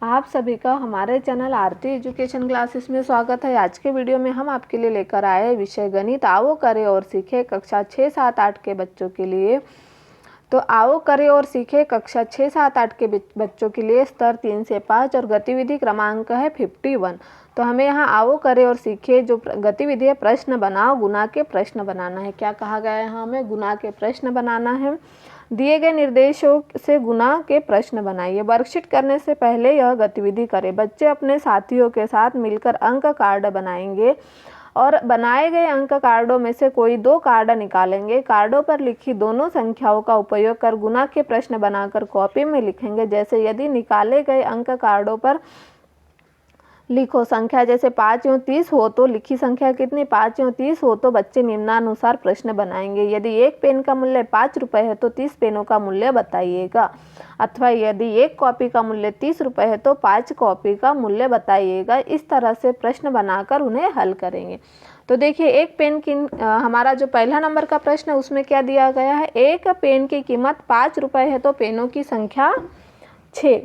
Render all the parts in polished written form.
आप सभी का हमारे चैनल आरती एजुकेशन क्लासेस में स्वागत है। आज के वीडियो में हम आपके लिए लेकर आए विषय गणित। आओ करें और सीखें कक्षा 6, 7, 8 के बच्चों के लिए। तो आओ करें और सीखें कक्षा 6, 7, 8 के बच्चों के लिए स्तर 3 से 5 और गतिविधि क्रमांक है 51। तो हमें यहाँ आओ करें और सीखें जो गतिविधि है प्रश्न बनाओ, गुणा के प्रश्न बनाना है। क्या कहा गया है? हमें गुणा के प्रश्न बनाना है। दिए गए निर्देशों से गुणा के प्रश्न बनाइए। वर्कशीट करने से पहले यह गतिविधि करें। बच्चे अपने साथियों के साथ मिलकर अंक कार्ड बनाएंगे और बनाए गए अंक कार्डों में से कोई 2 कार्ड निकालेंगे। कार्डों पर लिखी दोनों संख्याओं का उपयोग कर गुणा के प्रश्न बनाकर कॉपी में लिखेंगे। जैसे यदि निकाले गए अंक कार्डों पर लिखो संख्या जैसे 5 × 30 हो तो लिखी संख्या कितनी 5 × 30 हो तो बच्चे निम्नानुसार प्रश्न बनाएंगे। यदि एक पेन का मूल्य 5 रुपये है तो 30 पेनों का मूल्य बताइएगा। अथवा यदि एक कॉपी का मूल्य 30 रुपये है तो 5 कॉपी का मूल्य बताइएगा। इस तरह से प्रश्न बनाकर उन्हें हल करेंगे। तो देखिए एक पेन की हमारा जो पहला नंबर का प्रश्न है उसमें क्या दिया गया है, एक पेन की कीमत 5 रुपये है तो पेनों की संख्या 6।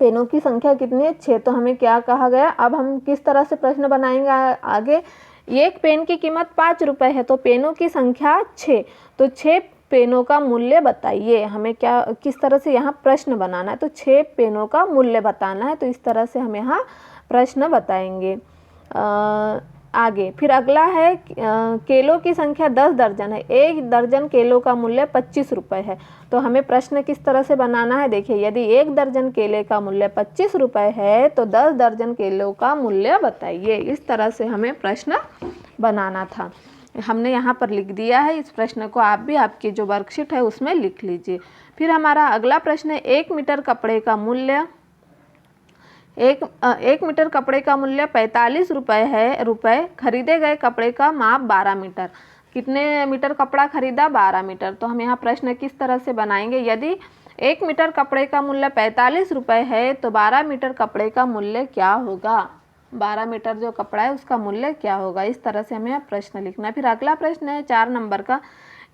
पेनों की संख्या कितनी है? 6। तो हमें क्या कहा गया, अब हम किस तरह से प्रश्न बनाएंगे आगे। एक पेन की कीमत 5 रुपये है तो पेनों की संख्या 6, तो 6 पेनों का मूल्य बताइए। हमें क्या किस तरह से यहाँ प्रश्न बनाना है, तो 6 पेनों का मूल्य बताना है। तो इस तरह से हम यहाँ प्रश्न बताएंगे। आगे फिर अगला है केलों की संख्या 10 दर्जन है। 1 दर्जन केलों का मूल्य 25 रुपये है। तो हमें प्रश्न किस तरह से बनाना है, देखिए यदि 1 दर्जन केले का मूल्य 25 रुपये है तो 10 दर्जन केलों का मूल्य बताइए। इस तरह से हमें प्रश्न बनाना था। हमने यहाँ पर लिख दिया है। इस प्रश्न को आप भी आपकी जो वर्कशीट है उसमें लिख लीजिए। फिर हमारा अगला प्रश्न है 1 मीटर कपड़े का मूल्य एक मीटर कपड़े का मूल्य 45 रुपये खरीदे गए कपड़े का माप 12 मीटर। कितने मीटर कपड़ा खरीदा? 12 मीटर। तो हम यहाँ प्रश्न किस तरह से बनाएंगे, यदि 1 मीटर कपड़े का मूल्य 45 रुपये है तो 12 मीटर कपड़े का मूल्य क्या होगा? 12 मीटर जो कपड़ा है उसका मूल्य क्या होगा? इस तरह से हमें प्रश्न लिखना है। फिर अगला प्रश्न है 4 नंबर का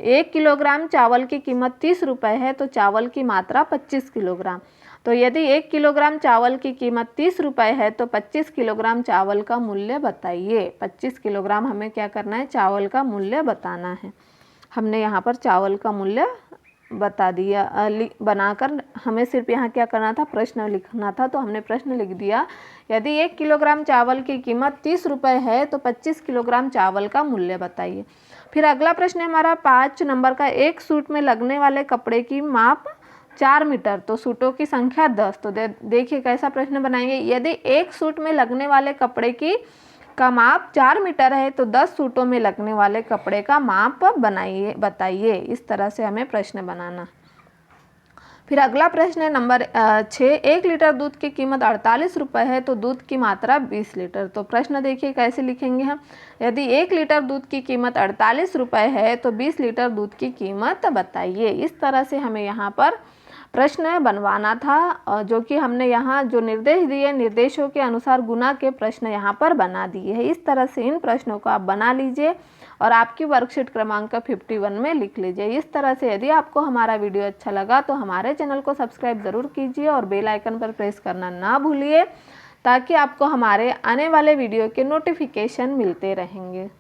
1 किलोग्राम चावल की कीमत 30 रुपये है तो चावल की मात्रा 25 किलोग्राम। तो यदि 1 किलोग्राम चावल की कीमत 30 रुपये है तो 25 किलोग्राम चावल का मूल्य बताइए। 25 किलोग्राम हमें क्या करना है, चावल का मूल्य बताना है। हमने यहाँ पर चावल का मूल्य बता दिया। बनाकर हमें सिर्फ यहाँ क्या करना था, प्रश्न लिखना था। तो हमने प्रश्न लिख दिया, यदि 1 किलोग्राम चावल की कीमत 30 रुपये है तो 25 किलोग्राम चावल का मूल्य बताइए। फिर अगला प्रश्न है हमारा 5 नंबर का, एक सूट में लगने वाले कपड़े की माप 4 मीटर तो सूटों की संख्या 10। तो देखिए कैसा प्रश्न बनाएंगे, यदि एक सूट में लगने वाले कपड़े का माप 4 मीटर है तो 10 सूटों में लगने वाले कपड़े का माप बताइए। इस तरह से हमें प्रश्न बनाना। फिर अगला प्रश्न है नंबर 6, 1 लीटर दूध की कीमत 48 रुपये है तो दूध की मात्रा 20 लीटर। तो प्रश्न देखिए कैसे लिखेंगे हम, यदि 1 लीटर दूध की कीमत 48 रुपये है तो 20 लीटर दूध की कीमत बताइए। इस तरह से हमें यहाँ पर प्रश्न बनवाना था, जो कि हमने यहाँ जो निर्देश दिए निर्देशों के अनुसार गुणा के प्रश्न यहाँ पर बना दिए हैं। इस तरह से इन प्रश्नों को आप बना लीजिए और आपकी वर्कशीट क्रमांक 51 में लिख लीजिए। इस तरह से यदि आपको हमारा वीडियो अच्छा लगा तो हमारे चैनल को सब्सक्राइब ज़रूर कीजिए और बेल आइकन पर प्रेस करना ना भूलिए, ताकि आपको हमारे आने वाले वीडियो के नोटिफिकेशन मिलते रहेंगे।